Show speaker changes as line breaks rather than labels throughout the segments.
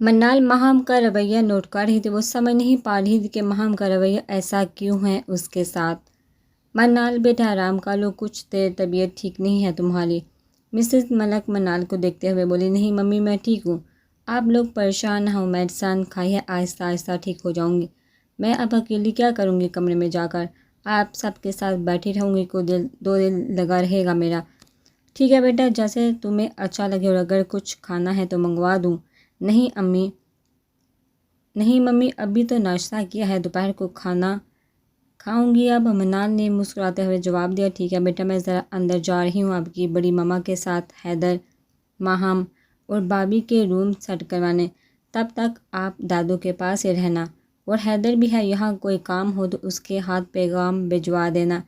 منال ماہم کا رویہ نوٹ کر رہی تھی۔ وہ سمجھ نہیں پا رہی تھی کہ ماہم کا رویہ ایسا کیوں ہے اس کے ساتھ۔ منال بیٹا آرام کر لو، کچھ دیر طبیعت ٹھیک نہیں ہے تمہاری۔ مسز ملک منال کو دیکھتے ہوئے بولی، نہیں ممی میں ٹھیک ہوں، آپ لوگ پریشان نہ ہو، میڈیسن کھائیے، آہستہ آہستہ ٹھیک ہو جاؤں گی۔ میں اب اکیلی کیا کروں گی کمرے میں جا کر، آپ سب کے ساتھ بیٹھی رہوں گی، کوئی دو دل لگا رہے گا میرا۔ ٹھیک ہے بیٹا، جیسے تمہیں اچھا لگے، اور اگر کچھ کھانا ہے تو منگوا دوں۔ نہیں امی، نہیں ممی، ابھی تو ناشتہ کیا ہے، دوپہر کو کھانا کھاؤں گی اب، منال نے مسکراتے ہوئے جواب دیا۔ ٹھیک ہے بیٹا، میں ذرا اندر جا رہی ہوں آپ کی بڑی ماما کے ساتھ حیدر، ماہم اور بابی کے روم سیٹ کروانے، تب تک آپ دادو کے پاس ہی رہنا، اور حیدر بھی ہے یہاں، کوئی کام ہو تو اس کے ہاتھ پیغام بھجوا دینا۔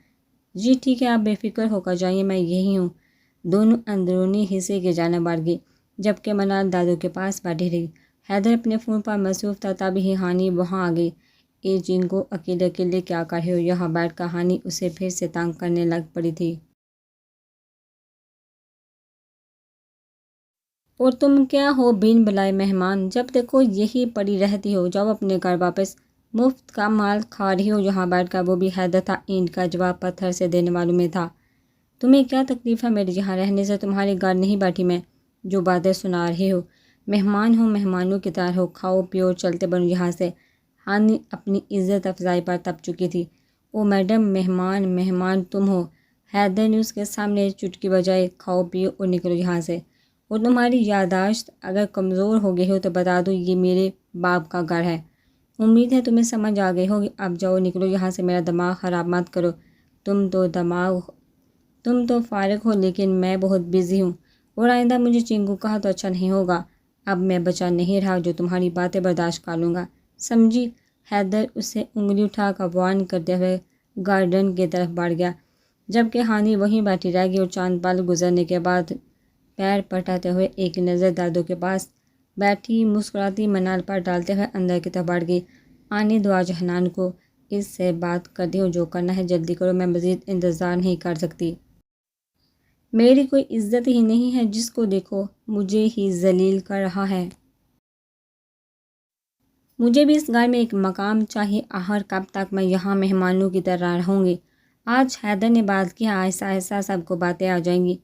جی ٹھیک ہے، آپ بے فکر ہو کر جائیے، میں یہی ہوں۔ دونوں اندرونی حصے کے جانب بڑھ گئی، جبکہ منال دادو کے پاس بیٹھی رہی۔ حیدر اپنے فون پر مصروف تھا، تبھی ہی ہانی وہاں آ گئی۔ اے جنگو، اکیلے اکیلے کیا کر رہے ہو یہاں بیٹھ کر؟ ہانی اسے پھر سے تنگ کرنے لگ پڑی تھی۔ اور تم کیا ہو بن بلائے مہمان، جب دیکھو یہی پڑی رہتی ہو، جاؤ اپنے گھر واپس، مفت کا مال کھا رہی ہو یہاں بیٹھ کر۔ وہ بھی حیدر تھا، اینٹ کا جواب پتھر سے دینے والوں میں تھا۔ تمہیں کیا تکلیف ہے میرے یہاں رہنے سے؟ تمہارے گھر نہیں بیٹھی میں، جو باتیں سنا رہے ہو؟ مہمان ہو، مہمانوں کی طرح ہو، کھاؤ پیو، چلتے بنو یہاں سے۔ ہانی اپنی عزت افزائی پر تپ چکی تھی۔ او میڈم، مہمان مہمان تم ہو؟ حیدر نے اس کے سامنے چٹکی بجائی، کھاؤ پیو اور نکلو یہاں سے۔ اور تمہاری یادداشت اگر کمزور ہو گئی ہو تو بتا دو، یہ میرے باپ کا گھر ہے۔ امید ہے تمہیں سمجھ آ گئی ہوگی، اب جاؤ نکلو یہاں سے، میرا دماغ خراب مت کرو۔ تم تو فارغ ہو، لیکن میں بہت بزی ہوں، اور آئندہ مجھے چنگو کہا تو اچھا نہیں ہوگا۔ اب میں بچہ نہیں رہا جو تمہاری باتیں برداشت کر لوں گا، سمجھی؟ حیدر اسے انگلی اٹھا کر وارن کرتے ہوئے گارڈن کی طرف بڑھ گیا، جبکہ ہانی وہیں بیٹھی رہ گئی، اور چاند پل گزرنے کے بعد پیر پٹاتے ہوئے ایک نظر دادو کے پاس بیٹھی مسکراتی منال پر ڈالتے ہوئے اندر کی طرف بڑھ گئی۔ آنے دو آج حنان کو، اس سے بات کرتی ہوں، جو کرنا ہے جلدی کرو، میں مزید انتظار نہیں کر سکتی۔ میری کوئی عزت ہی نہیں ہے، جس کو دیکھو مجھے ہی ذلیل کر رہا ہے۔ مجھے بھی اس گھر میں ایک مقام چاہیے، آخر کب تک میں یہاں مہمانوں کی طرح رہوں گی؟ آج حیدر نے بات کی، آہستہ آہستہ سب کو باتیں آ جائیں گی۔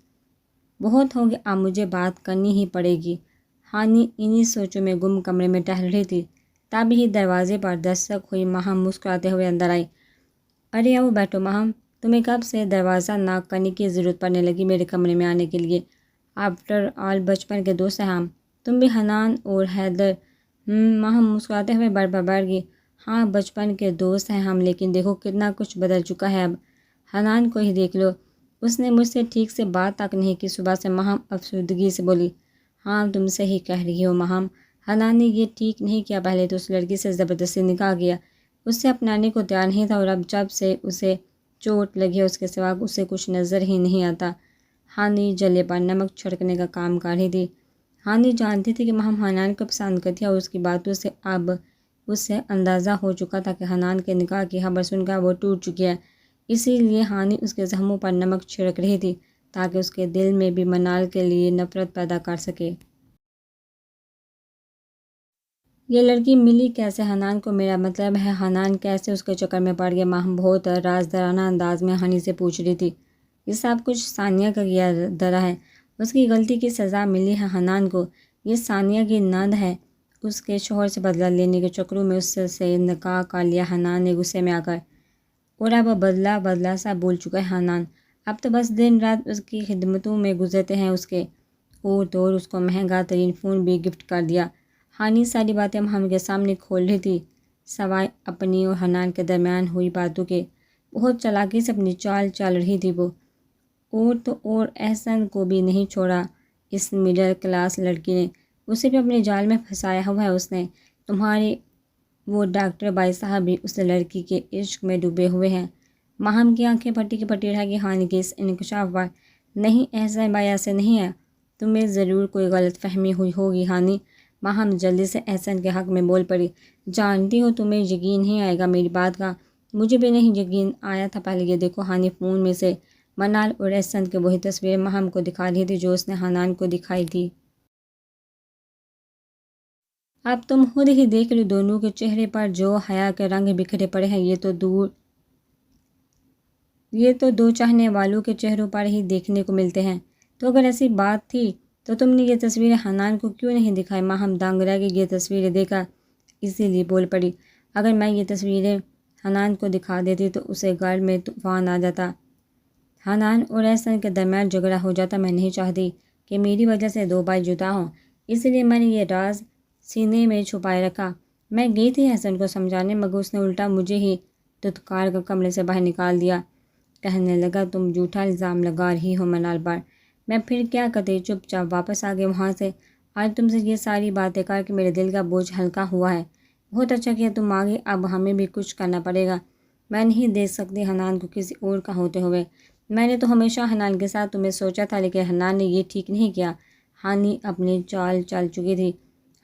بہت ہوگی، اب مجھے بات کرنی ہی پڑے گی۔ ہانی انہی سوچوں میں گم کمرے میں ٹہل رہی تھی، تبھی دروازے پر دستک ہوئی۔ ماہم مسکراتے ہوئے اندر آئی۔ ارے آؤ بیٹھو ماہم، تمہیں کب سے دروازہ ناک کرنے کی ضرورت پڑنے لگی میرے کمرے میں آنے کے لیے؟ آفٹر آل بچپن کے دوست ہیں ہم، تم بھی، حنان اور حیدر۔ ماہم مسکراتے ہوئے بڑھ گئی۔ ہاں بچپن کے دوست ہیں ہم، لیکن دیکھو کتنا کچھ بدل چکا ہے اب۔ حنان کو ہی دیکھ لو، اس نے مجھ سے ٹھیک سے بات تک نہیں کی صبح سے، ماہم افسردگی سے بولی۔ ہاں تم صحیح کہہ رہی ہو ماہم، حنان نے یہ ٹھیک نہیں کیا، پہلے تو اس لڑکی سے زبردستی نکاح کیا، اس سے اپنانے کو تیار نہیں تھا، اور اب جب سے اسے چوٹ لگی ہے اس کے سوا اسے کچھ نظر ہی نہیں آتا۔ ہانی جلے پر نمک چھڑکنے کا کام کر رہی تھی۔ ہانی جانتی تھی کہ ماہم حنان کو پسند کرتی ہے، اور اس کی باتوں سے اب اسے اندازہ ہو چکا تھا کہ حنان کے نکاح کی خبر سن کر وہ ٹوٹ چکی ہے، اسی لیے ہانی اس کے زخموں پر نمک چھڑک رہی تھی، تاکہ اس کے دل میں بھی منال کے لیے نفرت پیدا کر سکے۔ یہ لڑکی ملی کیسے حنان کو؟ میرا مطلب ہے حنان کیسے اس کے چکر میں پڑ گیا؟ ماہم بہت رازدارانہ انداز میں ہانی سے پوچھ رہی تھی۔ یہ سب کچھ ثانیہ کا کیا درا ہے، اس کی غلطی کی سزا ملی ہے حنان کو، یہ ثانیہ کی نند ہے، اس کے شوہر سے بدلہ لینے کے چکروں میں اس سے نکاح کر لیا حنان نے غصے میں آ کر، اور اب بدلہ سا بول چکا ہے حنان، اب تو بس دن رات اس کی خدمتوں میں گزرتے ہیں اس کے، اور تو اور اس کو مہنگا ترین فون بھی گفٹ کر دیا۔ ہانی ساری باتیں ہم کے سامنے کھول رہی تھی، سوائے اپنی اور حنان کے درمیان ہوئی باتوں کے، بہت چالاکی سے اپنی چال چل رہی تھی وہ، اور تو اور احسن کو بھی نہیں چھوڑا اس مڈل کلاس لڑکی نے، اسے بھی اپنے جال میں پھنسایا ہوا ہے اس نے۔ تمہارے وہ ڈاکٹر بھائی صاحب بھی اس لڑکی کے عشق میں ڈوبے ہوئے ہیں۔ ماہم کی آنکھیں پھٹی کی پھٹی رہ گئی ہانی کے اس انکشاف پر۔ نہیں احسن بھائی ایسے نہیں ہے، تمہیں ضرور کوئی غلط فہمی ہوئی ہوگی ہانی۔ ماہم جلدی سے احسن کے حق میں بول پڑی۔ جانتی ہو تمہیں یقین نہیں آئے گا میری بات کا، مجھے بھی نہیں یقین آیا تھا پہلے۔ یہ دیکھو ہانی فون میں سے منال اور احسن کی وہی تصویر ماہم کو دکھا رہی تھی جو اس نے حنان کو دکھائی تھی۔ اب تم خود ہی دیکھ لو دونوں کے چہرے پر جو حیا کے رنگ بکھرے پڑے ہیں، یہ تو دو چاہنے والوں کے چہروں پر ہی دیکھنے کو ملتے ہیں۔ تو اگر ایسی بات تھی تو تم نے یہ تصویریں حنان کو کیوں نہیں دکھائی؟ ماہم دنگ رہ گئی، یہ تصویریں دیکھا اسی لیے بول پڑی۔ اگر میں یہ تصویریں حنان کو دکھا دیتی تو اسے گھر میں طوفان آ جاتا، حنان اور احسن کے درمیان جھگڑا ہو جاتا۔ میں نہیں چاہتی کہ میری وجہ سے دو بھائی جدا ہوں، اس لیے میں نے یہ راز سینے میں چھپائے رکھا۔ میں گئی تھی احسن کو سمجھانے، مگر اس نے الٹا مجھے ہی دھتکار کر کمرے سے باہر نکال دیا۔ کہنے لگا تم جھوٹا الزام لگا رہی ہو منال پر۔ میں پھر کیا کرتی، چپ چاپ واپس آ گئی وہاں سے۔ آج تم سے یہ ساری باتیں کر کے میرے دل کا بوجھ ہلکا ہوا ہے۔ بہت اچھا کیا تم آ گئی، اب ہمیں بھی کچھ کرنا پڑے گا۔ میں نہیں دیکھ سکتی حنان کو کسی اور کا ہوتے ہوئے۔ میں نے تو ہمیشہ حنان کے ساتھ تمہیں سوچا تھا، لیکن حنان نے یہ ٹھیک نہیں کیا۔ ہانی اپنی چال چل چکی تھی۔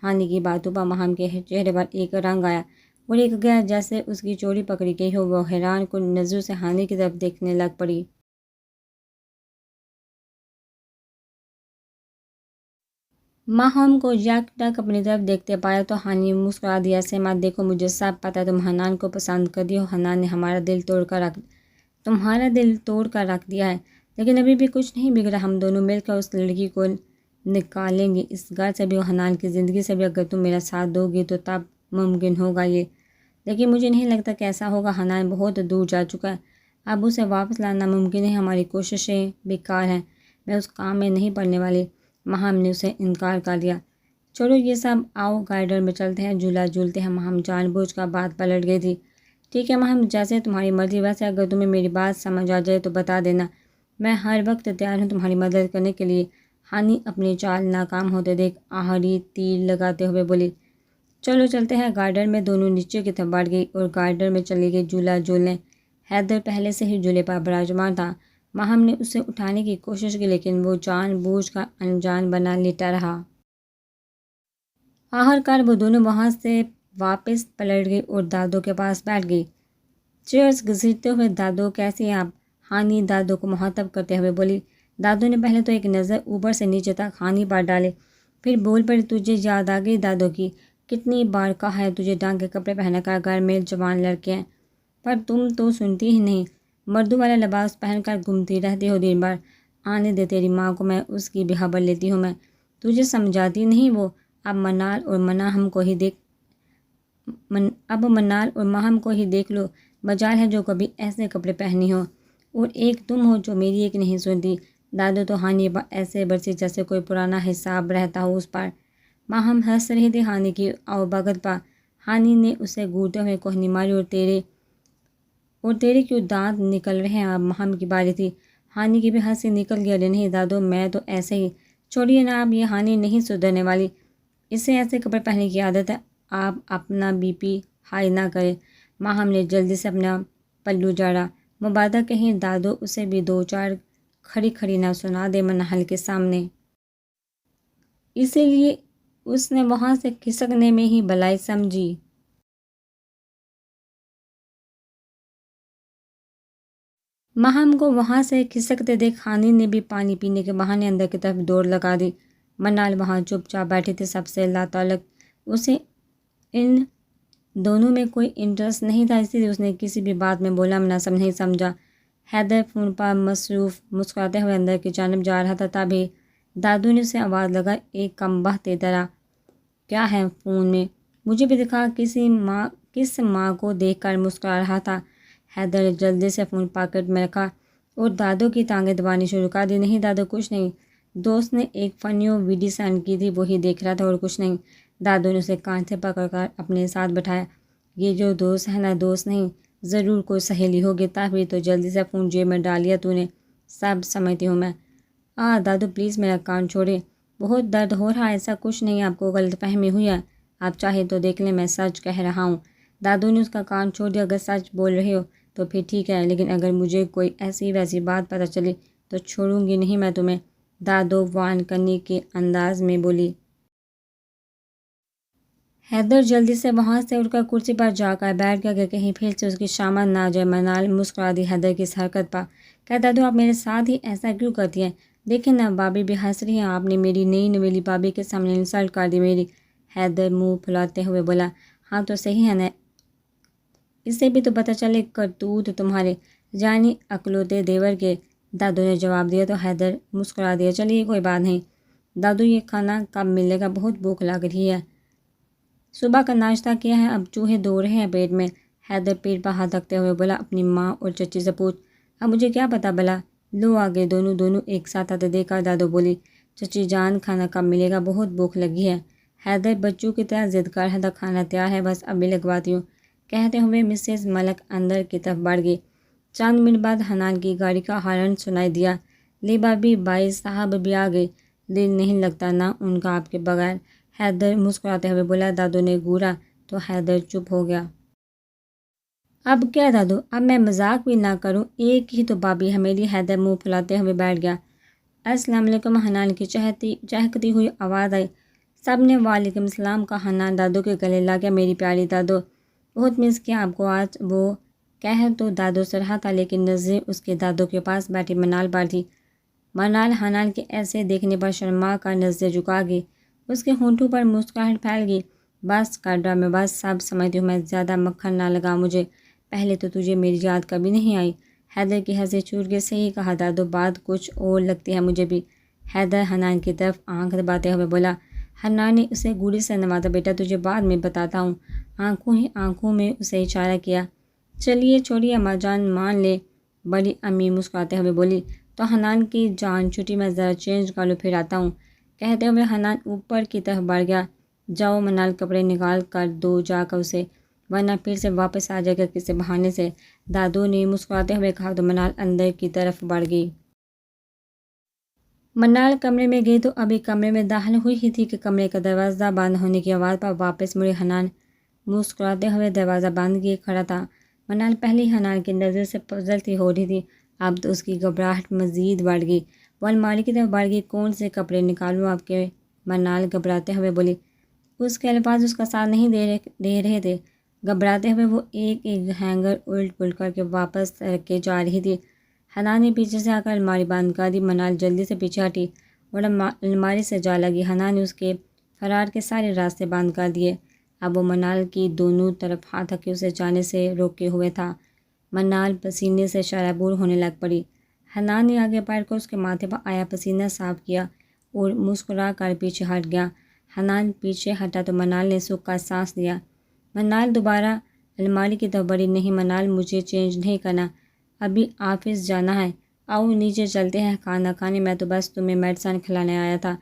ہانی کی باتوں پر ماہم کے چہرے پر ایک رنگ آیا اور ایک گیا، جیسے اس کی چوری پکڑی گئی ہو۔ وہ حیران کن نظروں سے ہانی کی طرف دیکھنے لگ پڑی۔ ماہم کو یک ٹک اپنی طرف دیکھتے پایا تو ہانی مسکرا دیا، ایسے مت دیکھو، مجھے سب پتہ ہے تم حنان کو پسند کرتی ہو۔ حنان نے تمہارا دل توڑ کر رکھ دیا ہے، لیکن ابھی بھی کچھ نہیں بگڑا۔ ہم دونوں مل کر اس لڑکی کو نکالیں گے اس گھر سے بھی اور حنان کی زندگی سے بھی۔ اگر تم میرا ساتھ دو گی تو تب ممکن ہوگا یہ، لیکن مجھے نہیں لگتا کہ ایسا ہوگا۔ حنان بہت دور جا چکا ہے، اب اسے واپس لانا ممکن ہے، ہماری کوششیں بیکار ہیں۔ میں اس کام میں نہیں پڑنے والی۔ ماہم نے اسے انکار کر دیا۔ چلو یہ سب، آؤ گارڈن میں چلتے ہیں، جھولا جھولتے ہیں۔ ماہم جان بوجھ کر بات پلٹ گئی تھی۔ ٹھیک ہے ماہم، جیسے تمہاری مرضی، ویسے اگر تمہیں میری بات سمجھ آ جائے تو بتا دینا، میں ہر وقت تیار ہوں تمہاری مدد کرنے کے لیے۔ ہانی اپنی چال ناکام ہوتے دیکھ آخری تیر لگاتے ہوئے بولی، چلو چلتے ہیں گارڈن میں۔ دونوں نیچے کی طرف بڑھ گئی اور گارڈن میں چلی گئی جھولا جھولنے۔ حیدر پہلے سے ہی جھولے پر براجمان تھا۔ ماہم نے اسے اٹھانے کی کوشش کی، لیکن وہ جان بوجھ کر انجان بنا لیٹا رہا۔ آخرکار وہ دونوں وہاں سے واپس پلٹ گئی اور دادو کے پاس بیٹھ گئی۔ چیئرز گھسیٹتے ہوئے، دادو کیسی ہیں آپ؟ ہانی دادو کو مخاطب کرتے ہوئے بولی۔ دادو نے پہلے تو ایک نظر اوپر سے نیچے تک ہانی پر ڈالے، پھر بول پڑی، تجھے یاد آ گئی دادو کی؟ کتنی بار کہا ہے تجھے ڈھنگ کے کپڑے پہنا کر گھر میں جوان لڑکے ہیں، پر تم تو سنتی ہی نہیں۔ مردوں والا لباس پہن کر گھومتی رہتی ہو دن بھر۔ آنے دے تیری ماں کو، میں اس کی بھی خبر لیتی ہوں۔ میں تجھے سمجھاتی نہیں وہ؟ اب منال اور ماہم کو ہی دیکھ لو، مجال ہے جو کبھی ایسے کپڑے پہنی ہو، اور ایک تم ہو جو میری ایک نہیں سنتی۔ دادو تو ہانی پر ایسے برسی جیسے کوئی پرانا حساب رہتا ہو اس پر۔ ماہم ہنس رہی تھی ہانی کی اوبگت پر۔ ہانی نے اسے گھورتے ہوئے کوہنی ماری، اور تیرے کیوں دانت نکل رہے ہیں؟ اب ماہم کی باری تھی۔ ہانی کی بھی ہنسی نکل گئی، ارے نہیں دادو، میں تو ایسے ہی۔ چھوڑیے نا، اب یہ ہانی نہیں سدھرنے والی، اسے ایسے کپڑے پہننے کی عادت ہے۔ آپ اپنا بی پی ہائی نہ کرے۔ ماہم نے جلدی سے اپنا پلو جھاڑا، مبادہ کہیں دادو اسے بھی دو چار کھڑی کھڑی نہ سنا دے منال کے سامنے۔ اسی لیے اس نے وہاں سے کھسکنے میں ہی بھلائی سمجھی۔ ماہم کو وہاں سے کھسکتے دیکھ ہانی نے بھی پانی پینے کے بہانے اندر کی طرف دوڑ لگا دی۔ منال وہاں چپ چاپ بیٹھی تھی، سب سے لاتعلق۔ اسے ان دونوں میں کوئی انٹرسٹ نہیں تھا، اسی لیے اس نے کسی بھی بات میں بولا مناسب نہیں سمجھا۔ حیدر فون پر مصروف مسکراتے ہوئے اندر کی جانب جا رہا تھا، تبھی دادو نے اسے آواز لگا ایک کم بخت طرح، کیا ہے فون میں؟ مجھے بھی دکھا۔ کس ماں کو دیکھ کر مسکرا رہا تھا؟ حیدر نے جلدی سے فون پاکٹ میں رکھا اور دادو کی ٹانگیں دبانی شروع کر دی۔ نہیں دادو، کچھ نہیں، دوست نے ایک فنی ویڈیو سینڈ کی تھی، وہی دیکھ رہا تھا اور کچھ نہیں۔ دادو نے اسے کان سے پکڑ کر اپنے ساتھ بٹھایا۔ یہ جو دوست ہے نا، دوست نہیں، ضرور کوئی سہیلی ہوگی، تبھی تو جلدی سے فون جیب میں ڈال لیا تو نے۔ سب سمجھتی ہوں میں۔ دادو پلیز میرا کان چھوڑے، بہت درد ہو رہا ہے۔ ایسا کچھ نہیں، آپ کو غلط فہمی ہوئی ہے، آپ چاہے تو دیکھ لیں، میں سچ کہہ رہا ہوں۔ دادو نے اس کا کان چھوڑ دیا۔ اگر سچ بول رہے ہو تو پھر ٹھیک ہے، لیکن اگر مجھے کوئی ایسی ویسی بات پتہ چلی تو چھوڑوں گی نہیں میں تمہیں، دادو وارن کرنے کے انداز میں بولی۔ حیدر جلدی سے وہاں سے اٹھ کر کرسی پر جا کر بیٹھ گیا کہ کہیں پھر سے اس کی شامت نہ آ جائے۔ منال مسکرا دی حیدر کی اس حرکت پر۔ کیا دادو، آپ میرے ساتھ ہی ایسا کیوں کرتی ہیں؟ دیکھیں نا، بھابھی بھی ہنس رہی ہیں، آپ نے میری نئی نویلی بھابھی کے سامنے انسلٹ کر دی میری۔ حیدر منہ پھلاتے ہوئے بولا، ہاں تو صحیح ہے نا، اس سے بھی تو پتہ چلے کرتوت تمہارے جانی اکلوتے دیور کے، دادو نے جواب دیا تو حیدر مسکرا دیا، چلیے کوئی بات نہیں دادو، یہ کھانا کب ملے گا، بہت بھوک لگ رہی ہے، صبح کا ناشتہ کیا ہے، اب چوہے دو رہے ہیں پیٹ میں، حیدر پیٹ پر ہاتھ رکھتے ہوئے بولا، اپنی ماں اور چچی سے پوچھ، اب مجھے کیا پتا بلا، لو آگے دونوں ایک ساتھ آتے دیکھا، دادو بولی، چچی جان کھانا کب ملے گا، بہت بھوک لگی ہے، حیدر بچوں کی طرح ضد کر رہا تھا، کھانا تیار ہے بس ابھی لگواتی ہوں، کہتے ہوئے مسز ملک اندر کی طرف بڑھ گئی۔ چند منٹ بعد حنان کی گاڑی کا ہارن سنائی دیا، لے بھابھی، بھائی صاحب بھی آ گئے، دل نہیں لگتا نا ان کا آپ کے بغیر، حیدر مسکراتے ہوئے بولا، دادو نے گورا تو حیدر چپ ہو گیا۔ اب کیا دادو، اب میں مذاق بھی نہ کروں، ایک ہی تو بھابھی ہے میری، حیدر منہ پھلاتے ہوئے بیٹھ گیا۔ السلام علیکم، حنان کی چہکتی ہوئی آواز آئی، سب نے وعلیکم السلام کا، حنان دادو کے گلے لگ گیا، میری پیاری دادو، بہت مس کیا آپ کو آج، وہ کہہ تو دادو سے رہا تھا لیکن نظریں اس کے دادو کے پاس بیٹھی منال پر تھی۔ منال حنان کے ایسے دیکھنے پر شرما کر نظریں جھکا گئی، اس کے ہونٹوں پر مسکراہٹ پھیل گئی، بس کر ڈرامے باز، سب سمجھتی ہوں میں، زیادہ مکھن نہ لگا مجھے، پہلے تو تجھے میری یاد کبھی نہیں آئی، حیدر کی ہنسی چھوٹ گئی، صحیح کہا دادو، بات کچھ اور لگتی ہے مجھے بھی، حیدر حنان کی طرف آنکھ دباتے ہوئے بولا۔ حنان نے اسے گولی سے نوازا، بیٹا تجھے بعد میں بتاتا ہوں، آنکھوں ہی آنکھوں میں اسے اشارہ کیا، چلیے چھوڑیے اماں جان مان لے، بڑی امی مسکراتے ہوئے بولی، تو حنان کی جان چھٹی، میں ذرا چینج کر لوں پھر آتا ہوں، کہتے ہوئے حنان اوپر کی طرف بڑھ گیا، جاؤ منال کپڑے نکال کر دو جا کر اسے، ورنہ پھر سے واپس آ جائے گا کسی بہانے سے، دادو نے مسکراتے ہوئے کہا تو منال اندر کی طرف بڑھ گئی۔ منال کمرے میں گئی تو ابھی کمرے میں داخل ہوئی ہی تھی کہ کمرے کا دروازہ بند ہونے کی آواز پر واپس مڑی، حنان مسکراتے ہوئے دروازہ بند کیے کھڑا تھا، منال پہلی حنان کی نظر سے پزلتی ہو رہی تھی، اب تو اس کی گھبراہٹ مزید بڑھ گئی، وہ الماری کی طرف بڑھ گئی، کون سے کپڑے نکالوں آپ کے، منال گھبراتے ہوئے بولی، اس کے الفاظ اس کا ساتھ نہیں دے رہے تھے، گھبراتے ہوئے وہ ایک ایک ہینگر الٹ پلٹ کر کے واپس رکھ کے جا رہی تھی، حنان نے پیچھے سے آ کر الماری بند کر دی، منال جلدی سے پیچھے ہٹی اور الماری سے جا لگی، حنان نے اس کے فرار کے سارے راستے بند کر دیے، اب وہ منال کی دونوں طرف ہاتھ رکھے اسے جانے سے روکے ہوئے تھا، منال پسینے سے شرابور ہونے لگ پڑی، حنان نے آگے پیر کو اس کے ماتھے پر آیا پسینہ صاف کیا اور مسکرا کر پیچھے ہٹ گیا، حنان پیچھے ہٹا تو منال نے سکھ کا سانس لیا، منال دوبارہ الماری کی طرف بڑھی، نہیں منال مجھے چینج نہیں کرنا، ابھی آفس جانا ہے، آؤ نیچے چلتے ہیں کھانا کھانے، میں تو بس تمہیں میڈیسن کھلانے آیا تھا،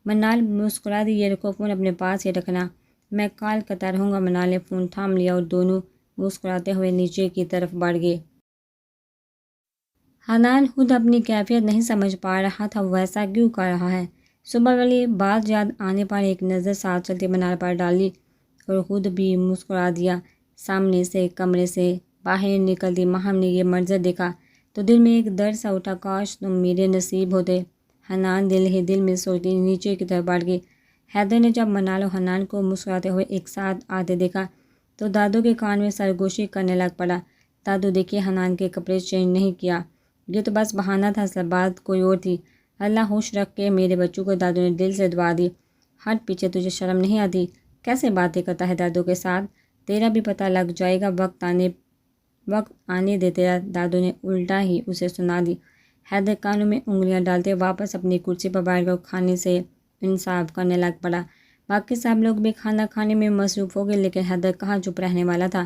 منال مسکرا دی، یہ رکھو فون اپنے پاس ہی رکھنا، میں کال کرتا رہوں گا، منال نے فون تھام لیا اور دونوں مسکراتے ہوئے نیچے کی طرف بڑھ گئے۔ حنان خود اپنی کیفیت نہیں سمجھ پا رہا تھا، وہ ایسا کیوں کر رہا ہے، صبح والی بات یاد آنے پر ایک نظر ساتھ چلتی منال پر ڈالی اور خود بھی مسکرا دیا، سامنے سے کمرے سے باہر نکلتی ماہم نے یہ منظر دیکھا تو دل میں ایک درد سا اٹھا، کاش تم میرے نصیب ہوتے، حنان دل ہی دل میں سوچتی نیچے کی طرف بڑھ گئی، حیدر نے جب منال و حنان کو مسکراتے ہوئے ایک ساتھ آتے دیکھا تو دادو کے کان میں سرگوشی کرنے لگ پڑا، دادو دیکھیے حنان کے کپڑے چینج نہیں کیا، یہ تو بس بہانہ تھا، اصل بات کوئی اور تھی، اللہ ہوش رکھ کے میرے بچوں کو، دادو نے دل سے دعا دی، ہٹ پیچھے، تجھے شرم نہیں آتی، کیسے باتیں کرتا ہے دادو کے ساتھ، تیرا بھی پتہ لگ جائے گا، وقت آنے دے تیرا، دادو نے الٹا ہی اسے سنا دی، حیدر کانوں میں انگلیاں ڈالتے واپس اپنی کرسی پر بیٹھ کر کھانے سے انصاف کرنے لگ پڑا، باقی سب لوگ بھی کھانا کھانے میں مصروف ہو گئے لیکن حیدر کہاں چپ رہنے والا تھا،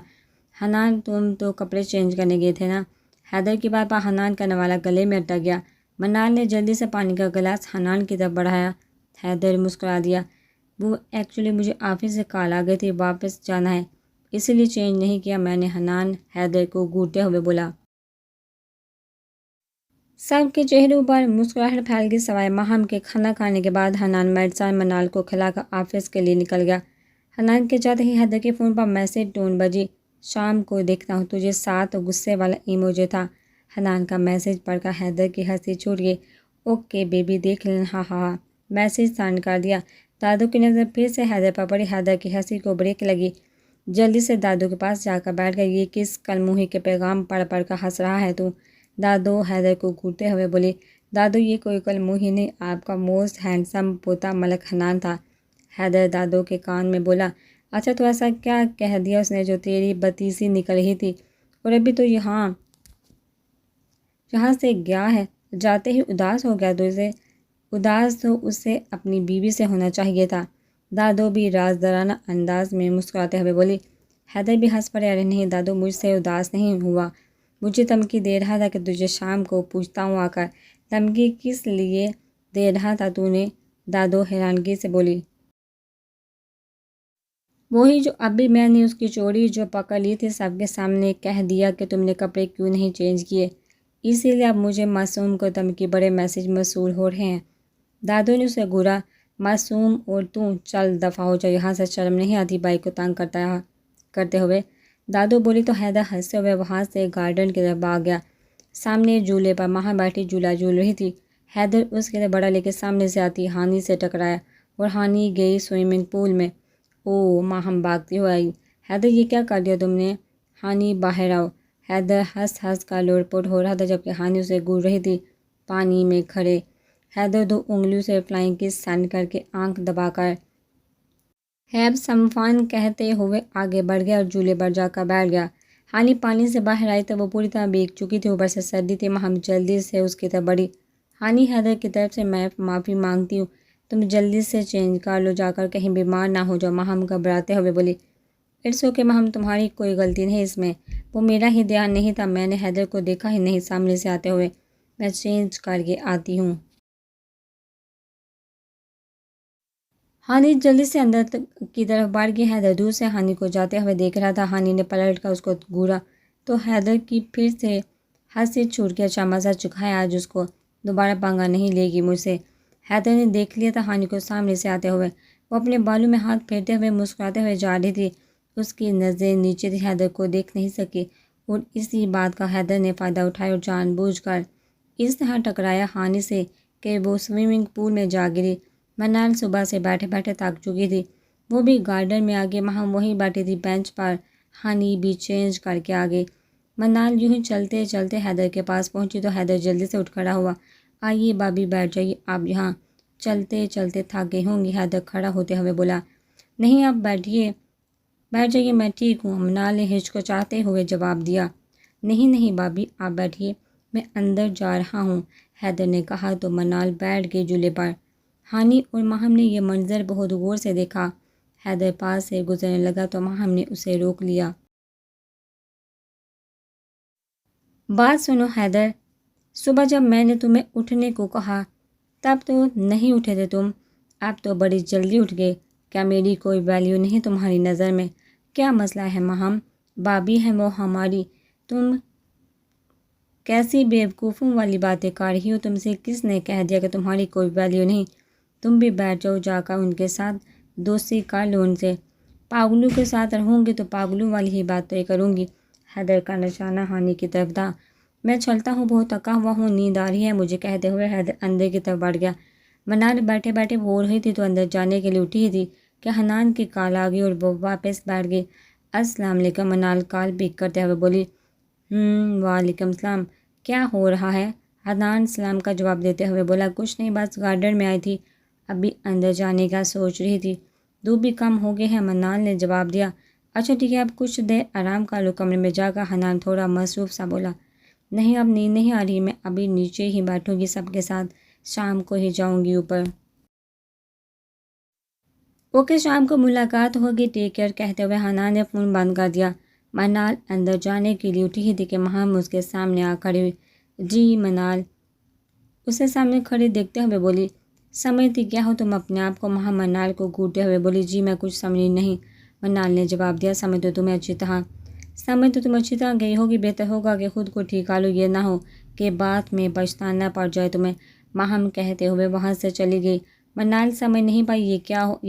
حنان تم تو کپڑے چینج کرنے گئے تھے نا، حیدر کی بات پر حنان کا نوالا گلے میں اٹک گیا، منال نے جلدی سے پانی کا گلاس حنان کی طرف بڑھایا، حیدر مسکرا دیا، وہ ایکچولی مجھے آفس سے کال آ گئی تھی، واپس جانا ہے اسی لیے چینج نہیں کیا میں نے، حنان حیدر کو گھورتے ہوئے بولا۔ سب کے چہروں پر مسکراہٹ پھیل گئی سوائے ماہم کے، کھانا کھانے کے بعد حنان میڈیسن منال کو کھلا کر آفس کے لیے نکل گیا، حنان کے جاتے ہی حیدر کے فون پر میسج ٹون بجی، شام کو دیکھتا ہوں تجھے، ساتھ غصے والا ایموجی تھا، حنان کا میسج پڑھ کر حیدر کی ہنسی چھوٹ گئی، اوکے بیبی دیکھ لینا، ہاں ہاں ہاں، میسج سینڈ کر دیا، دادو کی نظر پھر سے حیدر پر پڑی، حیدر کی ہنسی کو بریک لگی، جلدی سے دادو کے پاس جا کر بیٹھ گئی، یہ کس کل موہی کے پیغام پڑھ پڑھ کر ہنس رہا ہے تو، دادو حیدر کو گھورتے ہوئے بولی، دادو یہ کوئی کل موہی نہیں، آپ کا موسٹ ہینڈسم پوتا ملک حنان تھا، حیدر دادو کے کان میں بولا، اچھا تو ایسا کیا کہہ دیا اس نے جو تیری بتیسی نکل رہی تھی؟ اور ابھی تو یہاں سے گیا ہے، جاتے ہی اداس ہو گیا؟ اداس تو اسے اپنی بیوی سے ہونا چاہیے تھا۔ دادو بھی رازدارانہ انداز میں مسکراتے ہوئے بولی۔ حیدر بھی ہنس پڑے، ارے نہیں دادو، مجھ سے اداس نہیں ہوا، مجھے دھمکی دے رہا تھا کہ تجھے شام کو پوچھتا ہوں آ کر۔ دھمکی کس لیے دے رہا تھا تو نے؟ دادو حیرانگی سے بولی۔ وہی جو ابھی میں نے اس کی چوری جو پکڑ لی تھی سب کے سامنے کہہ دیا کہ تم نے کپڑے کیوں نہیں چینج کیے، اسی لیے اب مجھے معصوم کو دھمکی بڑے میسج موصول ہو رہے ہیں۔ دادو نے اسے گھورا، معصوم اور تو چل دفعہ ہو جا یہاں سے، شرم نہیں آتی بھائی کو تنگ کرتے ہوئے؟ دادو بولی تو حیدر ہنستے ہوئے وہاں سے گارڈن کی طرف بھاگ گیا۔ سامنے جھولے پر ماہا بیٹھی جھولا جھول رہی تھی۔ حیدر اس کے لیے بڑا لے کے سامنے سے آتی ہانی سے ٹکرایا اور ہانی گئی سوئمنگ پول میں۔ او ماہم بھاگتی ہوئی آئی۔ حیدر یہ کیا کر دیا تم نے؟ ہانی باہر آؤ۔ حیدر ہنس کر لوٹ پوٹ ہو رہا تھا جبکہ ہانی اسے گھور رہی تھی۔ پانی میں کھڑے حیدر 2 انگلیوں سے فلائنگ کس سینڈ کر کے آنکھ دبا کر ہیب سمفان کہتے ہوئے آگے بڑھ گیا اور جھولے پر جا کر بیٹھ گیا۔ ہانی پانی سے باہر آئی تو وہ پوری طرح بھیگ چکی تھی، اوپر سے سردی تھی۔ ماہم جلدی سے اس کی طرف بڑھی۔ ہانی حیدر کی طرف سے میں معافی مانگتی ہوں، تم جلدی سے چینج کر لو جا کر، کہیں بیمار نہ ہو جاؤ، ماہم گھبراتے ہوئے بولی۔ اٹس اوکے ماہم، تمہاری کوئی غلطی نہیں اس میں، وہ میرا ہی دھیان نہیں تھا، میں نے حیدر کو دیکھا ہی نہیں سامنے سے آتے ہوئے، میں چینج کر کے آتی ہوں۔ ہانی جلدی سے اندر کی طرف بڑھ گئی۔ حیدر دور سے ہانی کو جاتے ہوئے دیکھ رہا تھا۔ ہانی نے پلٹ کر اس کو گھورا تو حیدر کی پھر سے ہنسی چھوٹ کے، اچھا مزہ چکھا ہے آج اس کو، دوبارہ پنگا نہیں لے گی مجھ سے۔ حیدر نے دیکھ لیا تھا ہانی کو سامنے سے آتے ہوئے، وہ اپنے بالوں میں ہاتھ پھیرتے ہوئے مسکراتے ہوئے جا رہی تھی۔ اس کی نظریں نیچے تھی، حیدر کو دیکھ نہیں سکی، اور اسی بات کا حیدر نے فائدہ اٹھایا اور جان بوجھ کر اس طرح ٹکرایا ہانی سے کہ وہ سوئمنگ پول میں جا گری۔ منال صبح سے بیٹھے بیٹھے تھک چکی تھی، وہ بھی گارڈن میں آگے، ماہم وہیں بیٹھی تھی بینچ پر۔ ہانی بھی چینج کر کے آگے۔ منال یوں ہی چلتے چلتے حیدر کے پاس پہنچی تو حیدر جلدی سے اٹھ کھڑا ہوا۔ آئیے بابی بیٹھ جائیے، آپ یہاں چلتے چلتے تھک گئی ہوں گی، حیدر کھڑا ہوتے ہوئے بولا۔ نہیں آپ بیٹھ جائیے، میں ٹھیک ہوں، منال نے ہچکچاتے ہوئے جواب دیا۔ نہیں بابی آپ بیٹھیے، میں اندر جا رہا ہوں، حیدر نے کہا تو منال بیٹھ گئی جھولے پر۔ ہانی اور ماہم نے یہ منظر بہت غور سے دیکھا۔ حیدر پاس سے گزرنے لگا تو ماہم نے اسے روک لیا۔ بات سنو حیدر، صبح جب میں نے تمہیں اٹھنے کو کہا تب تو نہیں اٹھے تھے تم، اب تو بڑی جلدی اٹھ گئے، کیا میری کوئی ویلیو نہیں تمہاری نظر میں؟ کیا مسئلہ ہے ماہم؟ بابی ہیں وہ ہماری، تم کیسی بیوقوفوں والی باتیں کر رہی ہو؟ تم سے کس نے کہہ دیا کہ تمہاری کوئی ویلیو نہیں؟ تم بھی بیٹھ جاؤ جا کر، ان کے ساتھ دوستی کر لو ان سے، پاگلوں کے ساتھ رہوں گی تو پاگلوں والی ہی باتیں کروں گی۔ حیدر کا نشانہ ہانی کی طرف تھا۔ میں چلتا ہوں، بہت تھکا ہوا ہوں، نیند آ رہی ہے مجھے، کہتے ہوئے حیدر اندر کی طرف بڑھ گیا۔ منال بیٹھے بیٹھے بول رہی تھی تو اندر جانے کے لیے اٹھی ہی تھی کہ حنان کی کال آ گئی اور وہ واپس بیٹھ گئی۔ السلام علیکم، منال کال پک کرتے ہوئے بولی۔ وعلیکم السلام، کیا ہو رہا ہے؟ حنان سلام کا جواب دیتے ہوئے بولا۔ کچھ نہیں، بس گارڈن میں آئی تھی، ابھی اندر جانے کا سوچ رہی تھی، دھوپ بھی کم ہو گئی ہے، منال نے جواب دیا۔ اچھا ٹھیک ہے، اب کچھ دیر آرام کر لو کمرے میں جا کر، حنان تھوڑا مصروف سا بولا۔ نہیں اب نیند نہیں آ رہی، میں ابھی نیچے ہی بیٹھوں گی سب کے ساتھ، شام کو ہی جاؤں گی اوپر۔ اوکے شام کو ملاقات ہوگی، ٹیک کیئر، کہتے ہوئے حنان نے فون بند کر دیا۔ منال اندر جانے کے لیے اٹھی ہی تھی کہ ماہم اس کے سامنے آ کھڑی ہوئی۔ جی منال اسے سامنے کھڑی دیکھتے ہوئے بولی۔ سمجھتی کیا ہو تم اپنے آپ کو؟ ماہم منال کو گھورتے ہوئے بولی۔ جی میں کچھ سمجھی نہیں، منال نے جواب دیا۔ سمجھ تو تم اچھی طرح گئی ہوگی، بہتر ہوگا کہ خود کو ٹھیک کر لو، یہ نہ ہو کہ بعد میں پچھتانا پڑ جائے تمہیں، ماہم کہتے ہوئے وہاں سے چلی گئی۔ منال سمجھ نہیں پائی یہ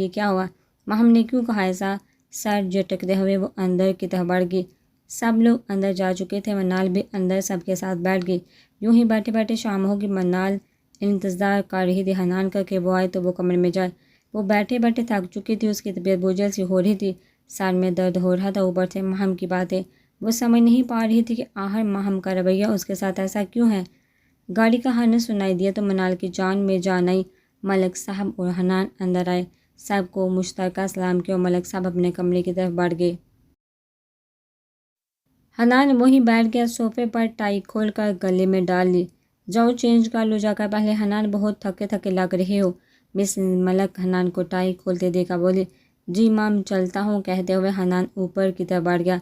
کیا ہوا، ماہم نے کیوں کہا ایسا؟ سر جھٹکتے ہوئے وہ اندر کی طرف بڑھ گئی۔ سب لوگ اندر جا چکے تھے، منال بھی اندر سب کے ساتھ بیٹھ گئی۔ یوں ہی بیٹھے بیٹھے شام ہوگی، منال انتظار کر رہی تھی حنان کا کہ وہ آئے تو وہ کمرے میں جائے۔ وہ بیٹھے بیٹھے تھک چکی تھی، اس کی طبیعت بوجھل سی ہو رہی تھی، سر میں درد ہو رہا تھا، اوپر سے ماہم کی باتیں وہ سمجھ نہیں پا رہی تھی کہ آخر ماہم کا رویہ اس کے ساتھ ایسا کیوں ہے۔ گاڑی کا ہارن سنائی دیا تو منال کی جان میں جان آئی۔ ملک صاحب اور حنان اندر آئے۔ سب کو مشترکہ سلام کیا اور ملک صاحب اپنے کمرے کی طرف بڑھ گئے۔ حنان وہیں بیٹھ گیا صوفے پر، ٹائی کھول کر گلے میں ڈال لی۔ جاؤ چینج کر لو جا کر پہلے۔ حنان بہت تھکے تھکے لگ رہے ہو۔ مس ملک حنان کو ٹائی کھولتے دیکھا بولی۔ جی مام چلتا ہوں، کہتے ہوئے حنان اوپر کی طرف بڑھ گیا۔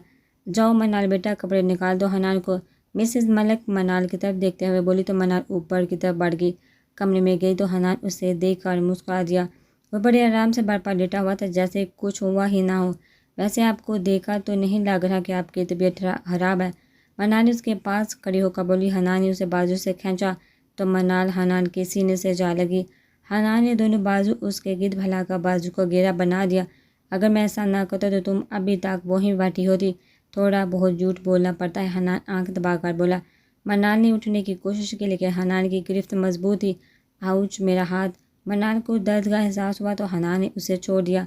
جاؤ منال بیٹا کپڑے نکال دو حنان کو، مسز ملک منال کی طرف دیکھتے ہوئے بولی تو منال اوپر کی طرف بڑھ گئی۔ کمرے میں گئی تو حنان اسے دیکھ کر مسکرا دیا۔ وہ بڑے آرام سے بیڈ پر لیٹا ہوا تھا، جیسے کچھ ہوا ہی نہ ہو۔ ویسے آپ کو دیکھا تو نہیں لگ رہا کہ آپ کی طبیعت خراب ہے، منال نے اس کے پاس کھڑی ہو کر بولی۔ حنان نے اسے بازو سے کھینچا تو منال حنان کے سینے سے جا لگی۔ حنان نے دونوں بازو اس کے گرد پھیلا کر بازو کو گھیرا بنا دیا۔ اگر میں ایسا نہ کرتا تو تم ابھی تک وہیں بیٹھی ہوتی۔ تھوڑا بہت جھوٹ بولنا پڑتا ہے، حنان آنکھ دبا کر بولا۔ منال نے اٹھنے کی کوشش کی لیکن حنان کی گرفت مضبوط تھی۔ آؤچ میرا ہاتھ۔ منال کو درد کا احساس ہوا تو حنان نے اسے چھوڑ دیا۔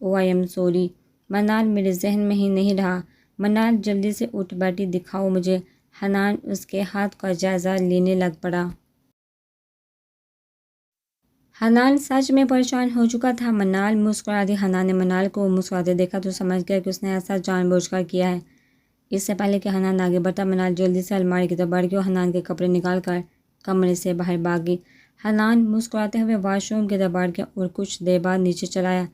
او آئی ایم سوری منال، میرے ذہن میں ہی نہیں رہا۔ منال جلدی سے اٹھ بیٹھی، دکھاؤ مجھے۔ حنان اس کے ہاتھ کا جائزہ لینے لگ پڑا۔ حنان سچ میں پریشان ہو چکا تھا۔ منال مسکرا دی۔ حنان نے منال کو مسکراتے دیکھا تو سمجھ گیا کہ اس نے ایسا جان بوجھ کر کیا ہے۔ اس سے پہلے کہ حنان آگے بڑھتا، منال جلدی سے الماری کی طرف بڑھ گئی اور حنان کے کپڑے نکال کر کمرے سے باہر بھاگ گئی۔ حنان مسکراتے ہوئے واش روم کی طرف بڑھ گیا اور کچھ دیر بعد نیچے چلا آیا۔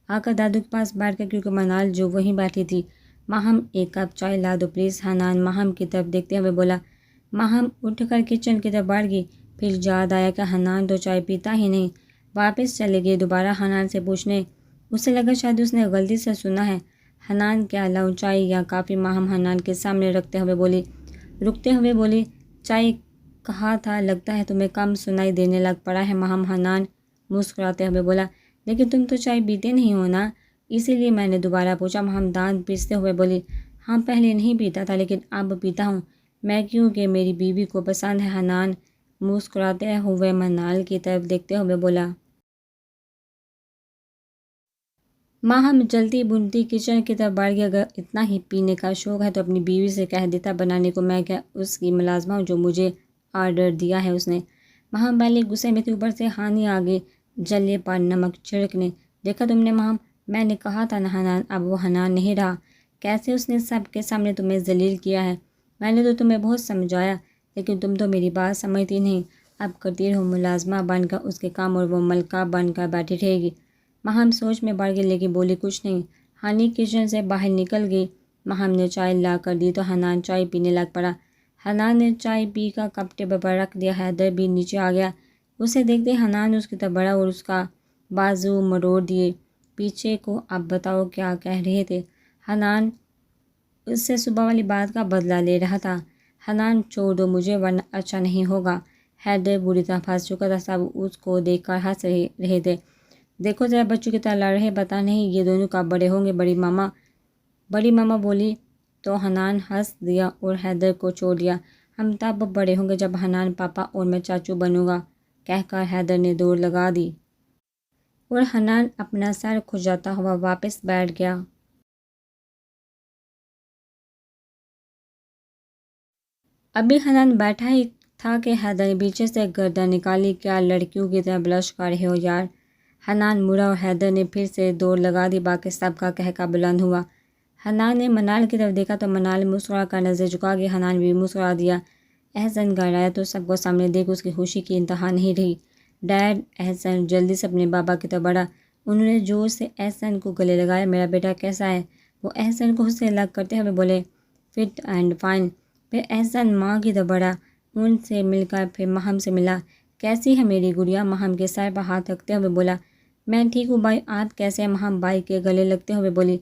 آ کر دادو کے پاس بیٹھ گیا کیونکہ منال جو وہیں بیٹھی تھی۔ ماہم ایک کپ چائے لا دو پلیز، حنان ماہم کی طرف دیکھتے ہوئے بولا۔ ماہم اٹھ کر کچن کی طرف بڑھ گئی۔ پھر یاد آیا کہ حنان تو چائے پیتا ہی نہیں۔ واپس چلے گئے دوبارہ حنان سے پوچھنے۔ اسے لگا شاید اس نے غلطی سے سنا ہے۔ حنان کیا لاؤں، چائے یا کافی؟ ماہم حنان کے سامنے رکھتے ہوئے بولی۔ چائے کہا تھا، لگتا ہے تمہیں کم سنائی دینے لگ پڑا ہے ماہم، حنان مسکراتے ہوئے بولا۔ لیکن تم تو چائے پیتے نہیں ہو نا، اسی لیے میں نے دوبارہ پوچھا، ماہم دانت پیستے ہوئے بولی۔ ہاں پہلے نہیں پیتا تھا لیکن اب پیتا ہوں میں، کیونکہ میری بیوی کو پسند ہے، حنان مسکراتے ہوئے منال کی طرف دیکھتے ہوئے بولا۔ ماہم جلدی بنتی کچن کی طرف بڑھ گیا۔ اگر اتنا ہی پینے کا شوق ہے تو اپنی بیوی سے کہہ دیتا بنانے کو، میں کیا اس کی ملازمہ ہوں جو مجھے آرڈر دیا ہے اس نے۔ ماہم پہلے غصے میں تھی، اوپر سے ہانی آگے جلے پر نمک چھڑکنے۔ دیکھا تم نے ماہم، میں نے کہا تھا نا حنان، اب وہ حنان نہیں رہا۔ کیسے اس نے سب کے سامنے تمہیں ذلیل کیا ہے۔ میں نے تو تمہیں بہت سمجھایا لیکن تم تو میری بات سمجھتی نہیں۔ اب کرتی رہو ملازمہ بن کر اس کے کام اور وہ ملکہ بن کر بیٹھی رہے گی۔ ماہم سوچ میں پڑ گئی لیکن بولی کچھ نہیں۔ ہانی کچن سے باہر نکل گئی۔ ماہم نے چائے لا کر دی تو حنان چائے پینے لگ پڑا۔ حنان نے چائے پی کر کپ ٹیبل پر رکھ دیا۔ حیدر بھی نیچے آ گیا۔ اسے دیکھتے حنان اس کی طرف بڑھا اور اس کا بازو مروڑ دیے۔ پیچھے کو اب بتاؤ کیا کہہ رہے تھے۔ حنان اس سے صبح والی بات کا بدلہ لے رہا تھا۔ حنان چھوڑ دو مجھے ورنہ اچھا نہیں ہوگا۔ حیدر بری طرح پھنس چکا تھا، سب اس کو دیکھ کر ہنس رہے تھے۔ دیکھو ذرا بچوں کی طرح لڑ رہے، پتہ نہیں یہ دونوں کب بڑے ہوں گے، بڑی ماما بولی تو حنان ہنس دیا اور حیدر کو چھوڑ دیا۔ ہم تب بڑے ہوں گے جب حنان پاپا اور میں چاچو بنوں گا، کہہ کر حیدر نے دوڑ لگا دی اور حنان اپنا سر کھجاتا ہوا واپس بیٹھ گیا۔ ابھی حنان بیٹھا ہی تھا کہ حیدر نے پیچھے سے گردن نکالی۔ کیا لڑکیوں کی طرح بلش کر رہے ہو یار۔ حنان مڑا اور حیدر نے پھر سے دوڑ لگا دی۔ باقی سب کا کہکا بلند ہوا۔ حنان نے منال کی طرف دیکھا تو منال مسکرا کر نظر جھکا گئی۔ حنان بھی مسکرا دیا۔ احسن گھر آیا تو سب کو سامنے دیکھ اس کی خوشی کی انتہا نہیں رہی۔ ڈیڈ، احسن جلدی سے اپنے بابا کی طرف بڑھا۔ انہوں نے زور سے احسن کو گلے لگایا۔ میرا بیٹا کیسا ہے؟ وہ احسن کو سے لگ کرتے ہوئے بولے۔ Fit and fine. پھر احسن ماں کی طرف بڑھا، ان سے مل کر پھر ماہم سے ملا۔ کیسی ہے میری گڑیا؟ ماہم کے سر پر ہاتھ رکھتے ہوئے بولا۔ میں ٹھیک ہوں بھائی، آپ کیسے ہیں؟ ماہم بھائی کے گلے لگتے ہوئے بولی۔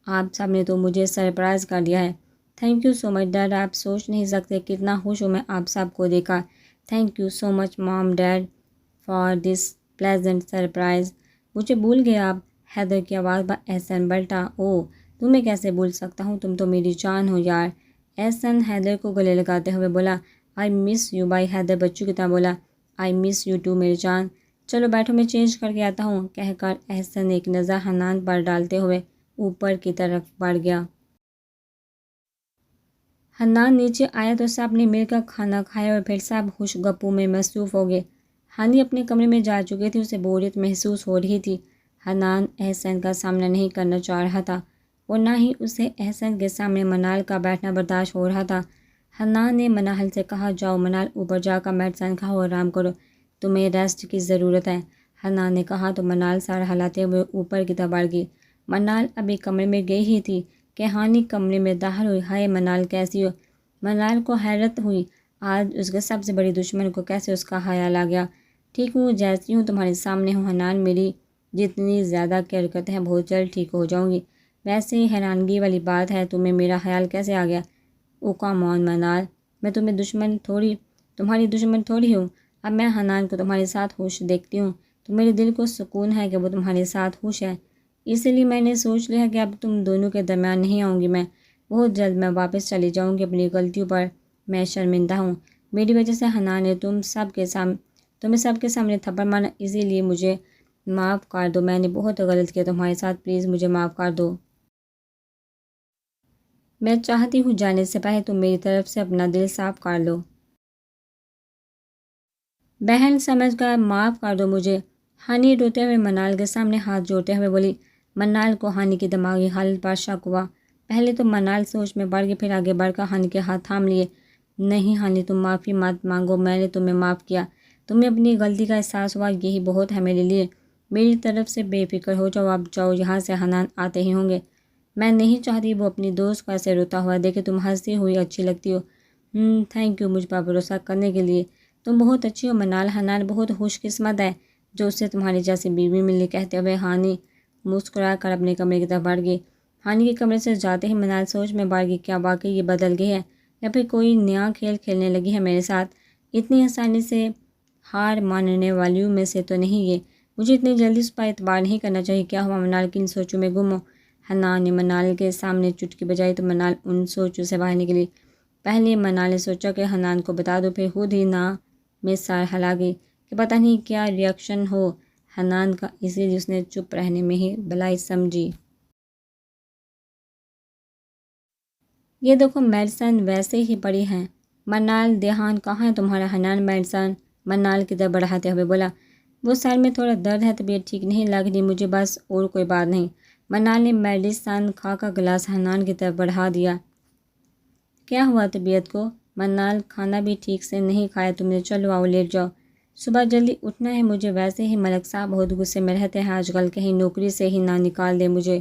آپ سب نے تو مجھے سرپرائز کر دیا ہے۔ Thank you so much dad, آپ سوچ نہیں سکتے کتنا خوش ہوں میں آپ سب کو دیکھا۔ Thank you so much mom dad for this pleasant surprise. مجھے بھول گئے آپ؟ حیدر کی آواز پر احسن پلٹا۔ اوہ، تمہیں کیسے بھول سکتا ہوں، تم تو میری جان ہو یار، احسن حیدر کو گلے لگاتے ہوئے بولا۔ آئی مس یو بھائی، حیدر بچوں کی طرح بولا۔ آئی مس یو ٹو میری جان۔ چلو بیٹھو میں چینج کر کے آتا ہوں، کہہ کر احسن ایک نظر حنان پر ڈالتے ہوئے اوپر کی طرف بڑھ گیا۔ حنان نیچے آیا تو سب نے مل کر کھانا کھایا اور پھر سب خوش گپوں میں مصروف ہو گئے۔ ہانی اپنے کمرے میں جا چکی تھی، اسے بوریت محسوس ہو رہی تھی۔ حنان احسن کا سامنا نہیں کرنا چاہ رہا تھا اور نہ ہی اسے احسن کے سامنے منال کا بیٹھنا برداشت ہو رہا تھا۔ حنان نے منال سے کہا، جاؤ منال، اوپر جا کر میڈیسن کھاؤ اور آرام کرو، تمہیں ریسٹ کی ضرورت ہے۔ حنان نے کہا تو منال سر ہلاتے ہوئے اوپر کی طرف بڑھ گئی۔ منال ابھی کمرے میں گئی ہی تھی کہ ہانی کمرے میں داخل ہوئی۔ ہائے منال، کیسی ہو؟ منال کو حیرت ہوئی، آج اس کے سب سے بڑی دشمن کو کیسے اس کا خیال آ گیا۔ ٹھیک ہوں، جیسی ہوں تمہارے سامنے ہوں حنان، میری جتنی زیادہ حرکت ہے بہت جلد ٹھیک ہو جاؤں گی۔ ویسے ہی حیرانگی والی بات ہے، تمہیں میرا خیال کیسے آ گیا؟ او کام آن منال، میں تمہاری دشمن تھوڑی ہوں۔ اب میں حنان کو تمہارے ساتھ خوش دیکھتی ہوں تو میرے دل کو سکون ہے کہ وہ تمہارے ساتھ خوش ہے، اسی لیے میں نے سوچ لیا کہ اب تم دونوں کے درمیان نہیں آؤں گی۔ میں بہت جلد میں واپس چلی جاؤں گی، اپنی غلطیوں پر میں شرمندہ ہوں، میری وجہ سے حنان نے تمہیں سب کے سامنے تھپڑ مارا، اسی لیے مجھے معاف کر دو، میں نے بہت غلط کیا تمہارے ساتھ، پلیز مجھے معاف کر دو۔ میں چاہتی ہوں جانے سے پہلے تم میری طرف سے اپنا دل صاف کر لو۔ بہن سمجھ کر معاف کر دو مجھے، ہانی روتے ہوئے منال کے سامنے ہاتھ جوڑتے ہوئے بولی۔ منال کو ہانی کی دماغی حالت پر شک ہوا۔ پہلے تو منال سوچ میں پڑ گئی، پھر آگے بڑھ کر ہانی کے ہاتھ تھام لیے۔ نہیں ہانی، تم معافی مت مانگو، میں نے تمہیں معاف کیا، تمہیں اپنی غلطی کا احساس ہوا، یہی بہت ہے میرے لیے۔ میری طرف سے بے فکر ہو جاؤ، اب جاؤ یہاں سے، حنان آتے ہی ہوں گے۔ میں نہیں چاہتی وہ اپنی دوست کو ایسے روتا ہوا دیکھے، تم ہنستی ہوئی اچھی لگتی ہو۔ تھینک یو مجھ پر بھروسہ کرنے کے لیے، تم بہت اچھی ہو منال، حنان بہت خوش قسمت ہے جو اسے تمہاری جیسی بیوی ملی۔ کہتے ہوئے ہانی مسکرا کر اپنے کمرے کی طرف بڑھ گئی۔ ہانی کے کمرے سے جاتے ہی منال سوچ میں پڑ گئی، کیا واقعی یہ بدل گئی ہے یا پھر کوئی نیا کھیل کھیلنے لگی ہے میرے ساتھ؟ اتنی آسانی سے ہار ماننے والیوں میں سے تو نہیں یہ، مجھے اتنی جلدی اس پر اعتبار نہیں کرنا چاہیے۔ کیا ہوا؟ منال کن سوچوں میں گم ہو؟ حنان نے منال کے سامنے چٹکی بجائی تو منال ان سوچوں سے باہر نکلی۔ پہلے منال نے سوچا کہ حنان کو بتا دو، پھر خود ہی نہ میں سر ہلا گئی کہ پتہ نہیں کیا ری ایکشن ہو حنان کا، اسی لیے اس نے چپ رہنے میں ہی بھلائی سمجھی۔ یہ دیکھو میڈیسن ویسے ہی پڑی ہیں۔ منال دھیان کہاں ہے تمہارا؟ حنان میڈیسن منال کی طرف بڑھاتے ہوئے بولا۔ وہ سر میں تھوڑا درد ہے، طبیعت ٹھیک نہیں لگ رہی مجھے بس، اور کوئی بات نہیں۔ منال نے میڈیسن کھا کر گلاس حنان کی طرف بڑھا دیا۔ کیا ہوا طبیعت کو؟ منال کھانا بھی ٹھیک سے نہیں کھایا تم نے، چلو آؤ لیٹ جاؤ، صبح جلدی اٹھنا ہے مجھے، ویسے ہی ملک صاحب بہت غصے میں رہتے ہیں آج کل، کہیں نوکری سے ہی نہ نکال دے مجھے۔